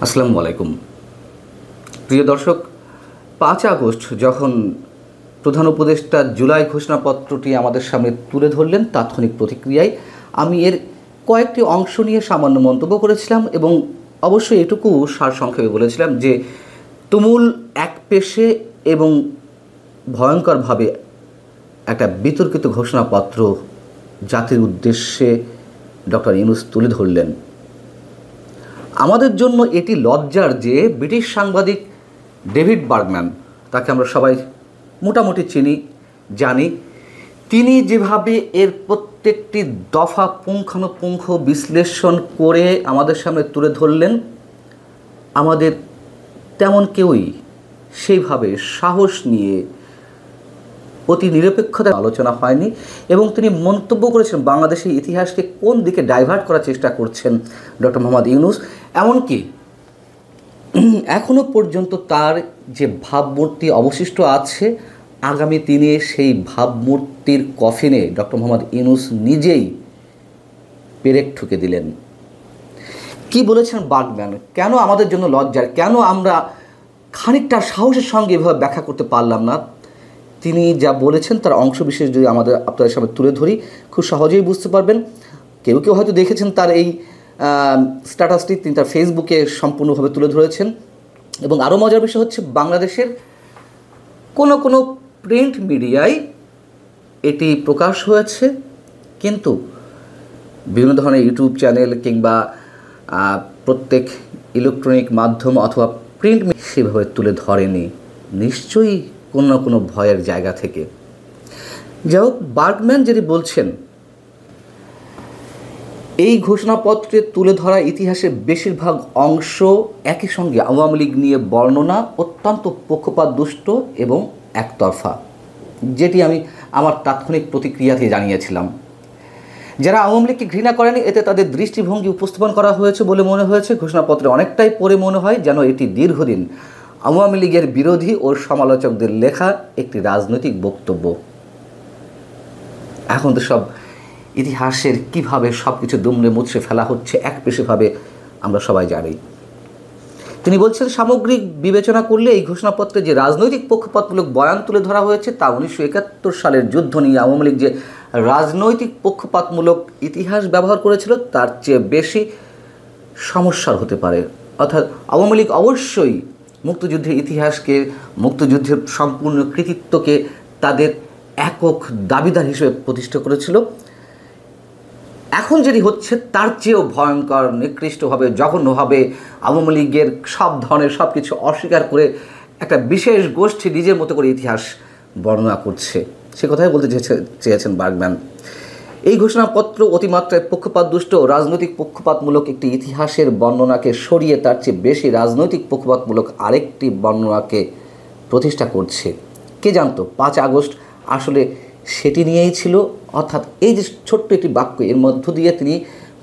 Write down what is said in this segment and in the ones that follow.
আসসালামু আলাইকুম প্রিয় দর্শক। ৫ আগস্ট যখন প্রধান উপদেষ্টা জুলাই ঘোষণাপত্রটি আমাদের সামনে তুলে ধরলেন, তাৎক্ষণিক প্রতিক্রিয়ায় আমি এর কয়েকটি অংশ নিয়ে সামান্য মন্তব্য করেছিলাম এবং অবশ্যই এটুকু সারসংক্ষেপে বলেছিলাম যে তুমুল একপেশে এবং ভয়ঙ্করভাবে একটা বিতর্কিত ঘোষণাপত্র জাতির উদ্দেশ্যে ডক্টর ইউনূস তুলে ধরলেন। আমাদের জন্য এটি লজ্জার যে ব্রিটিশ সাংবাদিক ডেভিড বার্গম্যান, তাকে আমরা সবাই মোটামুটি চিনি জানি, তিনি যেভাবে এর প্রত্যেকটি দফা পুঙ্খানুপুঙ্খ বিশ্লেষণ করে আমাদের সামনে তুলে ধরলেন, আমাদের তেমন কেউই সেইভাবে সাহস নিয়ে অতি নিরপেক্ষতা আলোচনা হয়নি এবং তিনি মন্তব্য করেছেন বাংলাদেশের ইতিহাসকে কোন দিকে ডাইভার্ট করার চেষ্টা করছেন ডক্টর মোহাম্মদ ইউনূস। এমনকি এখনও পর্যন্ত তার যে ভাবমূর্তি অবশিষ্ট আছে, আগামী দিনে সেই ভাবমূর্তির কফিনে ডক্টর মোহাম্মদ ইউনূস নিজেই পেরেক ঠুকে দিলেন। কি বলেছেন বার্গম্যান? কেন আমাদের জন্য লজ্জার, কেন আমরা খানিকটা সাহসের সঙ্গে এভাবে ব্যাখ্যা করতে পারলাম না? তিনি যা বলেছেন তার অংশবিশেষ যদি আপনাদের সামনে তুলে ধরি, খুব সহজেই বুঝতে পারবেন। কেউ কেউ হয়তো দেখেছেন তার এই স্ট্যাটাসটি তিনি তার ফেসবুকে সম্পূর্ণভাবে তুলে ধরেছেন। এবং আরও মজার বিষয় হচ্ছে, বাংলাদেশের কোনো প্রিন্ট মিডিয়ায় এটি প্রকাশ হয়েছে, কিন্তু বিভিন্ন ধরনের ইউটিউব চ্যানেল কিংবা প্রত্যেক ইলেকট্রনিক মাধ্যম অথবা প্রিন্ট সেভাবে তুলে ধরেনি, নিশ্চয়ই কোনো না কোনো ভয়ের জায়গা থেকে। যাই হোক, বার্গম্যান যেটি বলছেন, এই ঘোষণাপত্রে তুলে ধরা ইতিহাসের বেশিরভাগ অংশ একই সঙ্গে আওয়ামী লীগ নিয়ে বর্ণনা অত্যন্ত পক্ষপাতদুষ্ট এবং একতরফা, যেটি আমি আমার তাৎক্ষণিক প্রতিক্রিয়াতে জানিয়েছিলাম। যারা আওয়ামী লীগকে ঘৃণা করেনি, এতে তাদের দৃষ্টিভঙ্গি উপস্থাপন করা হয়েছে বলে মনে হয়েছে। ঘোষণাপত্রে অনেকটাই পড়ে মনে হয় যেন এটি দীর্ঘদিন আওয়ামী লীগের বিরোধী ও সমালোচকদের লেখা একটি রাজনৈতিক বক্তব্য। এখন তো সব ইতিহাসের কিভাবে সব কিছু দুমড়ে মুচড়ে ফেলা হচ্ছে একপেশেভাবে আমরা সবাই জানি। তিনি বলছেন, সামগ্রিক বিবেচনা করলে এই ঘোষণাপত্রে যে রাজনৈতিক পক্ষপাতমূলক বয়ান তুলে ধরা হয়েছে তা 1971 সালের যুদ্ধ নিয়ে আওয়ামী লীগ যে রাজনৈতিক পক্ষপাতমূলক ইতিহাস ব্যবহার করেছিল তার চেয়ে বেশি সমস্যার হতে পারে। অর্থাৎ আওয়ামী লীগ অবশ্যই মুক্তিযুদ্ধের ইতিহাসকে, মুক্তিযুদ্ধের সম্পূর্ণ কৃতিত্বকে তাদের একক দাবিদার হিসেবে প্রতিষ্ঠা করেছিল। এখন যেটি হচ্ছে তার চেয়েও ভয়ঙ্কর, নিকৃষ্টভাবে, জঘন্যভাবে আওয়ামী লীগের সব ধরনের সব কিছু অস্বীকার করে একটা বিশেষ গোষ্ঠী নিজের মতো করে ইতিহাস বর্ণনা করছে, সে কথাই বলতে চেয়েছেন বার্গম্যান। এই ঘোষণাপত্র অতিমাত্রায় পক্ষপাতদুষ্ট রাজনৈতিক পক্ষপাতমূলক একটি ইতিহাসের বর্ণনাকে সরিয়ে তার চেয়ে বেশি রাজনৈতিক পক্ষপাতমূলক আরেকটি বর্ণনাকে প্রতিষ্ঠা করছে। কে জানতো 5 আগস্ট আসলে সেটি নিয়েই ছিল। অর্থাৎ এই যে ছোট্ট একটি বাক্য, এর মধ্য দিয়ে তিনি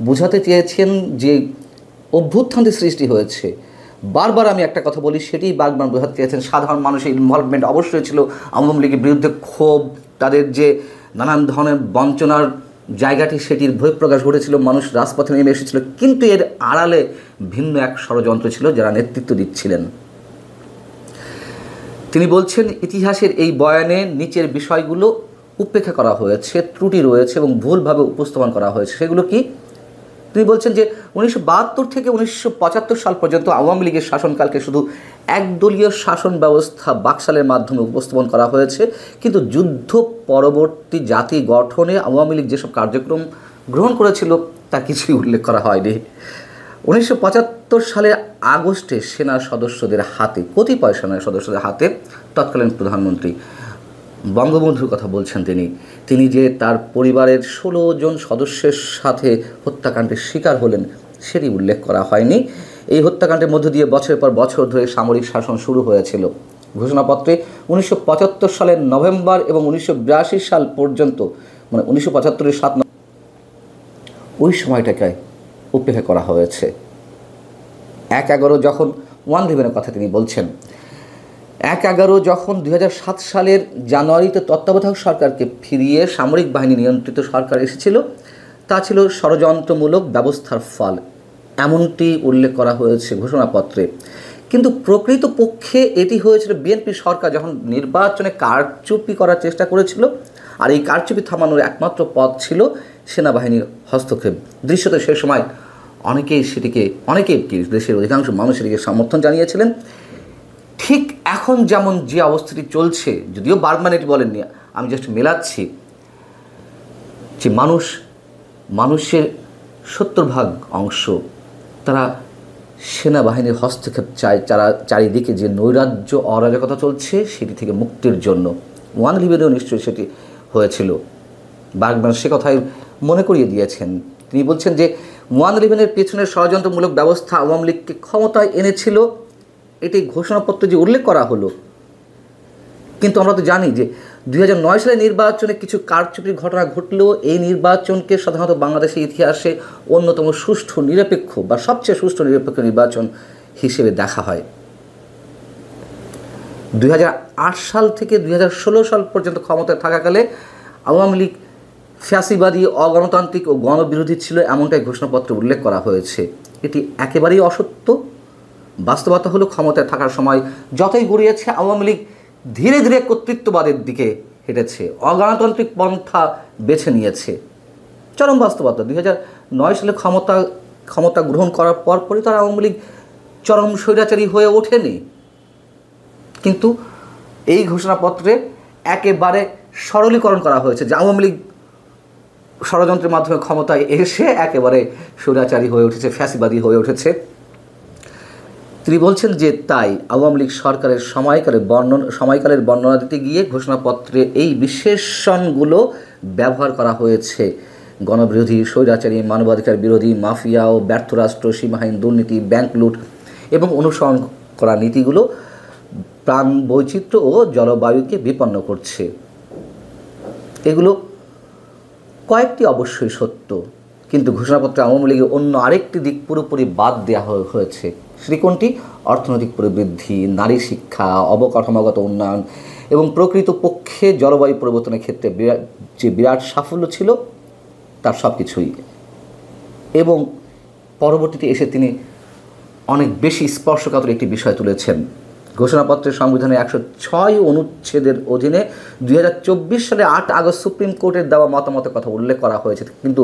বোঝাতে চেয়েছেন যে অভ্যুত্থানটি সৃষ্টি হয়েছে। বারবার আমি একটা কথা বলি, সেটি বারবার বোঝাতে চেয়েছেন সাধারণ মানুষের ইনভলভমেন্ট অবশ্যই ছিল, আওয়ামী লীগের বিরুদ্ধে ক্ষোভ, তাদের যে নানান ধরনের বঞ্চনার জায়গাটি সেটির বহিঃপ্রকাশ ঘটেছিল, মানুষ রাজপথে নেমে এসেছিল, কিন্তু এর আড়ালে ভিন্ন এক ষড়যন্ত্র ছিল যারা নেতৃত্ব দিচ্ছিলেন। তিনি বলছেন, ইতিহাসের এই বয়ানে নিচের বিষয়গুলো উপেক্ষা করা হয়েছে, ত্রুটি রয়েছে এবং ভুলভাবে উপস্থাপন করা হয়েছে। সেগুলো কি? তিনি বলছেন যে 1972 থেকে 1975 সাল পর্যন্ত আওয়ামী লীগের শাসনকালকে শুধু একদলীয় শাসন ব্যবস্থা বাকশালের মাধ্যমে উপস্থাপন করা হয়েছে, কিন্তু যুদ্ধ পরবর্তী জাতি গঠনে আওয়ামী লীগ যেসব কার্যক্রম গ্রহণ করেছিল তা কিছুই উল্লেখ করা হয়নি। 1975 সালের আগস্টে সেনা সদস্যদের হাতে, কতিপয় সেনা সদস্যদের হাতে তৎকালীন প্রধানমন্ত্রী বঙ্গবন্ধুর কথা বলছেন তিনি যে তার পরিবারের 16 জন সদস্যের সাথে হত্যাকাণ্ডের শিকার হলেন সেটি উল্লেখ করা হয়নি। এই হত্যাকাণ্ডের মধ্য দিয়ে বছরের পর বছর ধরে সামরিক শাসন শুরু হয়েছিল। ঘোষণাপত্রে 1975 সালের নভেম্বর এবং 1982 সাল পর্যন্ত, মানে 1975-এর 7 ওই সময়টাকে উপেক্ষা করা হয়েছে। 1/11 যখন 1/11-এর কথা তিনি বলছেন, 1/11 যখন 2007 সালের জানুয়ারিতে তত্ত্বাবধায়ক সরকারকে ফিরিয়ে সামরিক বাহিনী নিয়ন্ত্রিত সরকার এসেছিল, তা ছিল ষড়যন্ত্রমূলক ব্যবস্থার ফল। এমনটি উল্লেখ করা হয়েছে ঘোষণাপত্রে। কিন্তু প্রকৃতপক্ষে এটি হয়েছিল বিএনপি সরকার যখন নির্বাচনে কারচুপি করার চেষ্টা করেছিল, আর এই কারচুপি থামানোর একমাত্র পথ ছিল সেনাবাহিনীর হস্তক্ষেপ। দৃশ্যত সে সময় অনেকেই দেশের অধিকাংশ মানুষ এটিকে সমর্থন জানিয়েছিলেন। ঠিক এখন যেমন যে অবস্থাটি চলছে, যদিও বার্গম্যান এটি বলেননি, আমি জাস্ট মেলাচ্ছি যে মানুষের 70% অংশ তারা সেনাবাহিনীর হস্তক্ষেপ চায়, চারিদিকে যে নৈরাজ্য অরাজকতা চলছে সেটি থেকে মুক্তির জন্য। 111-এও নিশ্চয়ই সেটি হয়েছিল। বার্গম্যান সে কথাই মনে করিয়ে দিয়েছেন। তিনি বলছেন যে 111-এর পেছনের ষড়যন্ত্রমূলক ব্যবস্থা আওয়ামী লীগকে ক্ষমতায় এনেছিল, এটি ঘোষণাপত্রে যে উল্লেখ করা হলো। কিন্তু আমরা তো জানি যে 2009 সালের নির্বাচনে কিছু কারচুপির ঘটনা ঘটলেও এই নির্বাচনকে সাধারণত বাংলাদেশের ইতিহাসে অন্যতম সুষ্ঠু নিরপেক্ষ বা সবচেয়ে সুষ্ঠু নিরপেক্ষ নির্বাচন হিসেবে দেখা হয়। 2008 সাল থেকে 2016 সাল পর্যন্ত ক্ষমতায় থাকাকালে আওয়ামী লীগ ফ্যাসিবাদী, অগণতান্ত্রিক ও গণবিরোধী ছিল, এমনটাই ঘোষণাপত্রে উল্লেখ করা হয়েছে। এটি একেবারেই অসত্য। বাস্তবতা হলো ক্ষমতায় থাকার সময় যতই গড়িয়েছে আওয়ামী লীগ ধীরে ধীরে কর্তৃত্ববাদের দিকে হেঁটেছে, অগণতান্ত্রিক পন্থা বেছে নিয়েছে। চরম বাস্তবতা। 2009 সালে ক্ষমতা গ্রহণ করার পরপরই তার আওয়ামী লীগ চরম স্বৈরাচারী হয়ে ওঠেনি। কিন্তু এই ঘোষণাপত্রে একেবারে সরলীকরণ করা হয়েছে যে আওয়ামী লীগ ষড়যন্ত্রের মাধ্যমে ক্ষমতায় এসে একেবারে স্বৈরাচারী হয়ে উঠেছে, ফ্যাসিবাদী হয়ে উঠেছে। তিনি বলছেন যে তাই আওয়ামী লীগ সরকারের সময়কালের বর্ণনা দিতে গিয়ে ঘোষণাপত্রে এই বিশেষণগুলো ব্যবহার করা হয়েছে: গণবিরোধী, স্বৈরাচারী, মানবাধিকার বিরোধী, মাফিয়া ও ব্যর্থ রাষ্ট্র, সীমাহীন দুর্নীতি, ব্যাংক লুট এবং অনুসরণ করা নীতিগুলো প্রাণ বৈচিত্র্য ও জলবায়ুকে বিপন্ন করছে। এগুলো কয়েকটি অবশ্যই সত্য, কিন্তু ঘোষণাপত্রে আওয়ামী লীগের অন্য আরেকটি দিক পুরোপুরি বাদ দেওয়া হয়েছে। সেটি কোনটি? অর্থনৈতিক প্রবৃদ্ধি, নারী শিক্ষা, অবকাঠামোগত উন্নয়ন এবং প্রকৃতপক্ষে জলবায়ু পরিবর্তনের ক্ষেত্রে যে বিরাট সাফল্য ছিল তার সব কিছুই। এবং পরবর্তীতে এসে তিনি অনেক বেশি স্পর্শকাতর একটি বিষয় তুলেছেন। ঘোষণাপত্রের সংবিধানের 106 অনুচ্ছেদের অধীনে 2024 সালে 8 আগস্ট সুপ্রিম কোর্টের দেওয়া মতামতের কথা উল্লেখ করা হয়েছে। কিন্তু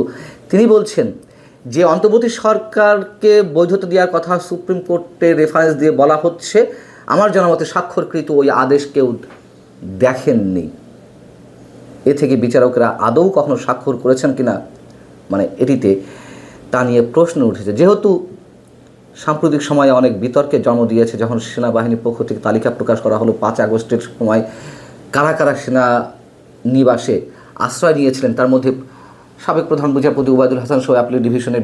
তিনি বলছেন যে অন্তর্বর্তী সরকারকে বৈধতা দেওয়ার কথা সুপ্রিম কোর্টে রেফারেন্স দিয়ে বলা হচ্ছে, আমার জানামতে স্বাক্ষরকৃত ওই আদেশ কেউ দেখেননি। এ থেকে বিচারকরা আদৌ কখনো স্বাক্ষর করেছেন কিনা এটিতে তা নিয়ে প্রশ্ন উঠেছে। যেহেতু সাম্প্রতিক সময়ে অনেক বিতর্কের জন্ম দিয়েছে, যখন সেনাবাহিনীর পক্ষ থেকে তালিকা প্রকাশ করা হলো 5 আগস্টের সময় কারা কারা সেনা নিবাসে আশ্রয় নিয়েছিলেন, তার মধ্যে সাবেক প্রধান বিচারপতি ওবায়দুল হাসান সহ অ্যাপিলেট ডিভিশনের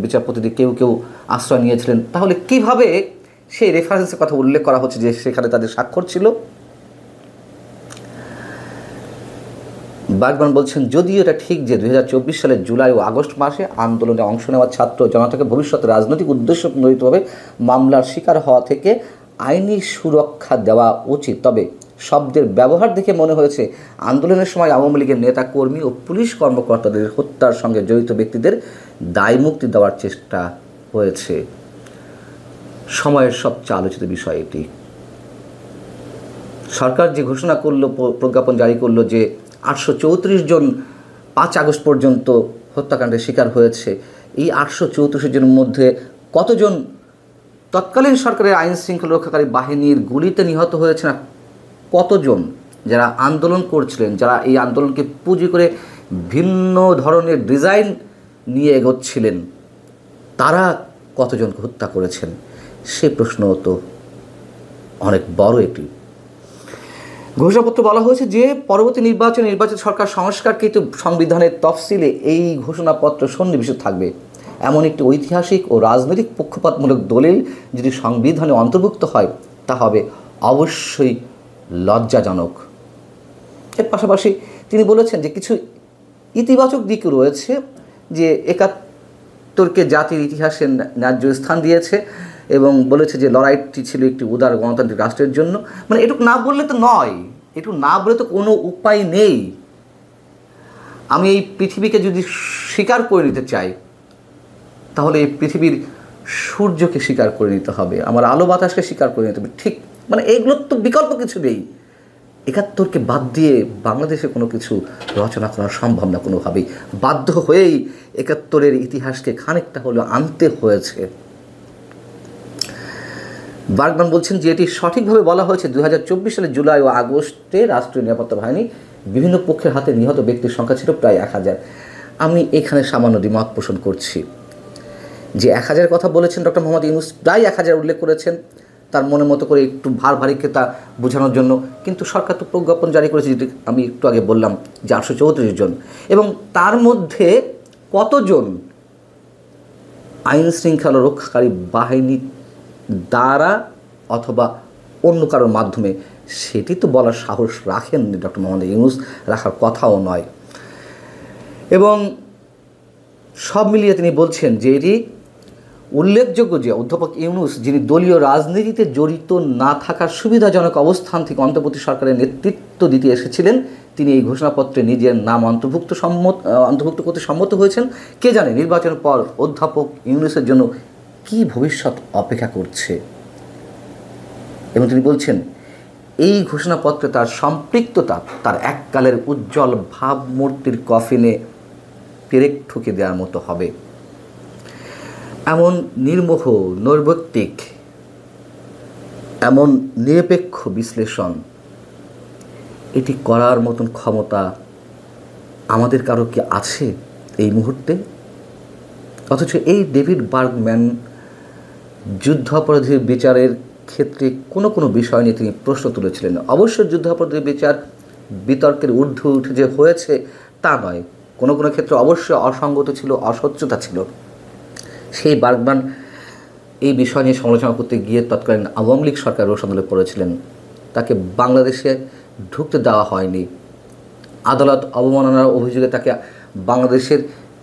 বিচারপতিদের কেউ আশ্রয় নিয়েছিলেন। তাহলে কিভাবে সেই রেফারেন্সের কথা উল্লেখ করা হচ্ছে যে সেখানে তাদের স্বাক্ষর ছিল? বার্গম্যান বলছেন, যদিও এটা ঠিক যে 2024 সালের জুলাই ও আগস্ট মাসে আন্দোলনে অংশ নেওয়া ছাত্র জনতাকে ভবিষ্যতে রাজনৈতিক উদ্দেশ্য প্রণোদিতভাবে মামলার শিকার হওয়া থেকে আইনি সুরক্ষা দেওয়া উচিত, তবে শব্দের ব্যবহার দেখে মনে হয়েছে আন্দোলনের সময় আওয়ামী লীগের নেতা কর্মী ও পুলিশ কর্মকর্তাদের হত্যার সঙ্গে জড়িত ব্যক্তিদের দায়মুক্তি দেওয়ার চেষ্টা হয়েছে। সময়ের সবচেয়ে আলোচিত বিষয় এটি। সরকার যে ঘোষণা করলো, প্রজ্ঞাপন জারি করলো যে 834 জন 5 আগস্ট পর্যন্ত হত্যাকাণ্ডের শিকার হয়েছে, এই 834 জনের মধ্যে কতজন তৎকালীন সরকারের আইন শৃঙ্খলা রক্ষাকারী বাহিনীর গুলিতে নিহত হয়েছে, না কতজন যারা আন্দোলন করছিলেন, যারা এই আন্দোলনকে পুঁজি করে ভিন্ন ধরনের ডিজাইন নিয়ে এগোচ্ছিলেন, তারা কতজনকে হত্যা করেছেন, সে প্রশ্ন তো অনেক বড় একটি। ঘোষণাপত্রে বলা হয়েছে যে পরবর্তী নির্বাচন সরকার সংস্কারকৃত সংবিধানের তফসিলে এই ঘোষণাপত্র সন্নিবেশিত থাকবে। এমন একটি ঐতিহাসিক ও রাজনৈতিক পক্ষপাতমূলক দলিল যদি সংবিধানে অন্তর্ভুক্ত হয় তা হবে অবশ্যই লজ্জাজনক। এর পাশাপাশি তিনি বলেছেন যে কিছু ইতিবাচক দিক রয়েছে, যে 71কে জাতির ইতিহাসে ন্যায্য স্থান দিয়েছে এবং বলেছে যে লড়াইটি ছিল একটি উদার গণতান্ত্রিক রাষ্ট্রের জন্য। এটুকু না বললে তো নয়, এটুকু না বলে তো কোনো উপায় নেই। আমি এই পৃথিবীকে যদি স্বীকার করে নিতে চাই, তাহলে এই পৃথিবীর সূর্যকে স্বীকার করে নিতে হবে, আমার আলো বাতাসকে স্বীকার করে নিতে হবে। ঠিক মানে এইগুলোর তো বিকল্প কিছু নেই। ৭১কে বাদ দিয়ে বাংলাদেশে কোনো কিছু রচনা করা সম্ভব না কোনোভাবেই। বাধ্য হয়েই ৭১-এর ইতিহাসকে খানিকটা হলেও আনতে হয়েছে। বার্গম্যান বলছেন যে এটি সঠিকভাবে বলা হয়েছে ২০২৪ সালের জুলাই ও আগস্টে রাষ্ট্রীয় নিরাপত্তা বাহিনী বিভিন্ন পক্ষের হাতে নিহত ব্যক্তির সংখ্যা ছিল প্রায় ১,০০০। আমি এখানে সামান্য দ্বিমত পোষণ করছি। যে ১,০০০ কথা বলেছেন ডক্টর মোহাম্মদ ইউনূস, প্রায় ১,০০০ উল্লেখ করেছেন তার মনের মতো করে একটু ভারিক্যতা বোঝানোর জন্য। কিন্তু সরকার তো প্রজ্ঞাপন জারি করেছে, যেটি আমি একটু আগে বললাম যে ৮৩৪ জন, এবং তার মধ্যে কতজন আইন শৃঙ্খলা রক্ষাকারী বাহিনী দ্বারা অথবা অন্য কারোর মাধ্যমে, সেটি তো বলার সাহস রাখেননি ডক্টর মোহাম্মদ ইউনূস, রাখার কথাও নয়। এবং সব মিলিয়ে তিনি বলছেন যে এটি উল্লেখযোগ্য যে অধ্যাপক ইউনূস, যিনি দলীয় রাজনীতিতে জড়িত না থাকার সুবিধাজনক অবস্থান থেকে অন্তর্বর্তী সরকারের নেতৃত্ব দিতে এসেছিলেন, তিনি এই ঘোষণাপত্রে নিজের নাম অন্তর্ভুক্ত করতে সম্মত হয়েছেন। কে জানে নির্বাচনের পর অধ্যাপক ইউনূসের জন্য কী ভবিষ্যৎ অপেক্ষা করছে। এবং তিনি বলছেন এই ঘোষণাপত্রে তার সম্পৃক্ততা তার এককালের উজ্জ্বল ভাবমূর্তির কফিনে পেরেক ঠুকে দেওয়ার মতো হবে। এমন নির্মোহ, নৈর্ব্যক্তিক, এমন নিরপেক্ষ বিশ্লেষণ এটি করার মতন ক্ষমতা আমাদের কারো কি আছে এই মুহূর্তে? অথচ এই ডেভিড বার্গম্যান যুদ্ধাপরাধীর বিচারের ক্ষেত্রে কোনো কোনো বিষয় নিয়ে তিনি প্রশ্ন তুলেছিলেন। অবশ্য যুদ্ধাপরাধীর বিচার বিতর্কের ঊর্ধ্বে উঠে যে হয়েছে তা নয়, কোনো কোনো ক্ষেত্রে অবশ্যই অসঙ্গত ছিল, অস্বচ্ছতা ছিল। সেই বার্গম্যান এই বিষয় নিয়ে সমালোচনা করতে গিয়ে তৎকালীন আওয়ামী লীগ সরকার রোষানলে পড়েছিলেন। তাকে বাংলাদেশে ঢুকতে দেওয়া হয়নি। আদালত অবমাননার অভিযোগে তাকে বাংলাদেশের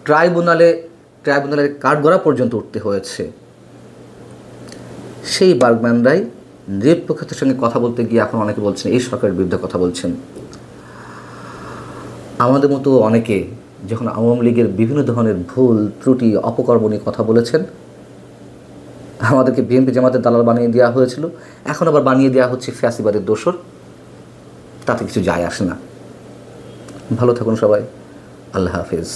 ট্রাইব্যুনালের কাঠগড়া পর্যন্ত উঠতে হয়েছে। সেই বার্গম্যানরাই নিরপেক্ষতার সঙ্গে কথা বলতে গিয়ে এখন অনেকে বলছেন এই সরকারের বিরুদ্ধে কথা বলছেন। আমাদের মতো অনেকে যখন আওয়ামী লীগের বিভিন্ন ধরনের ভুল ত্রুটি অপকর্ম নিয়ে কথা বলেছেন, আমাদেরকে বিএনপি জামাতের দালাল বানিয়ে দেওয়া হয়েছিল, এখন আবার বানিয়ে দেওয়া হচ্ছে ফ্যাসিবাদের দোসর। তাতে কিছু যায় আসে না। ভালো থাকুন সবাই। আল্লাহ হাফেজ।